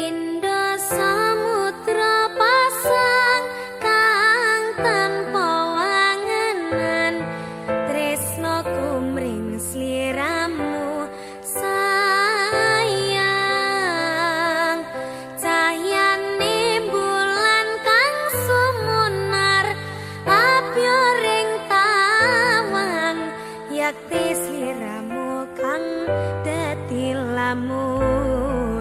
Pindha samudra pasang kang tanpa wangenan tresno kumring sliramu sayang cahyane bulan kang sumunar apyo ring tawang yakti sliramu kang dadi lamun